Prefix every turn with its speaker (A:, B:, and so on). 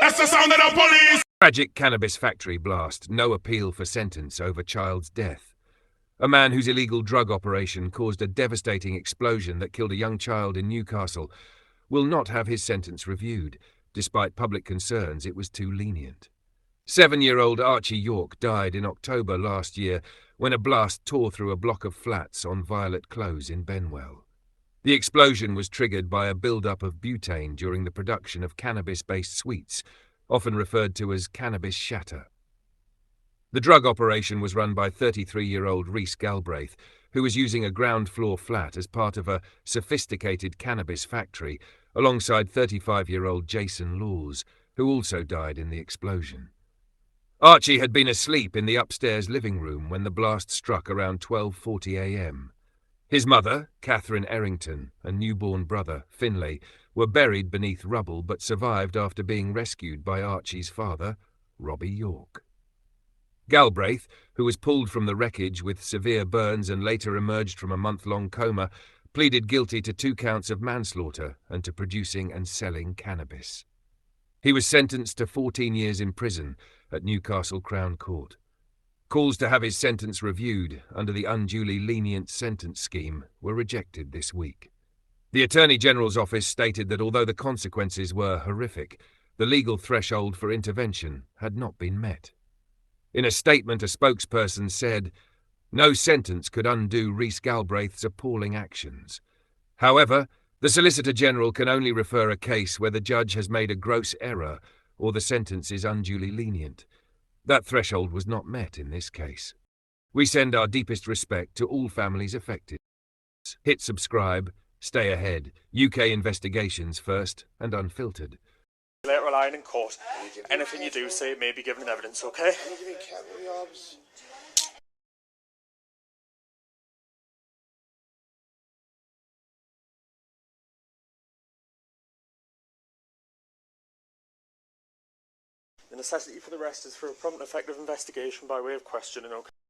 A: That's the sound of the police.
B: Tragic cannabis factory blast, no appeal for sentence over child's death. A man whose illegal drug operation caused a devastating explosion that killed a young child in Newcastle will not have his sentence reviewed, despite public concerns it was too lenient. 7-year-old Archie York died in October last year when a blast tore through a block of flats on Violet Close in Benwell. The explosion was triggered by a build-up of butane during the production of cannabis-based sweets, often referred to as cannabis shatter. The drug operation was run by 33-year-old Reece Galbraith, who was using a ground-floor flat as part of a sophisticated cannabis factory, alongside 35-year-old Jason Laws, who also died in the explosion. Archie had been asleep in the upstairs living room when the blast struck around 12:40 a.m. His mother, Catherine Errington, and newborn brother, Finlay, were buried beneath rubble but survived after being rescued by Archie's father, Robbie York. Galbraith, who was pulled from the wreckage with severe burns and later emerged from a month-long coma, pleaded guilty to 2 counts of manslaughter and to producing and selling cannabis. He was sentenced to 14 years in prison at Newcastle Crown Court. Calls to have his sentence reviewed under the Unduly Lenient Sentence Scheme were rejected this week. The Attorney General's office stated that although the consequences were horrific, the legal threshold for intervention had not been met. In a statement, a spokesperson said, "No sentence could undo Reece Galbraith's appalling actions. However, the Solicitor General can only refer a case where the judge has made a gross error or the sentence is unduly lenient. That threshold was not met in this case. We send our deepest respect to all families affected. Hit subscribe, stay ahead. UK investigations first and unfiltered."
C: Later line in court. Anything you do say may be given in evidence, okay? The necessity for the rest is for a prompt and effective investigation by way of questioning, okay?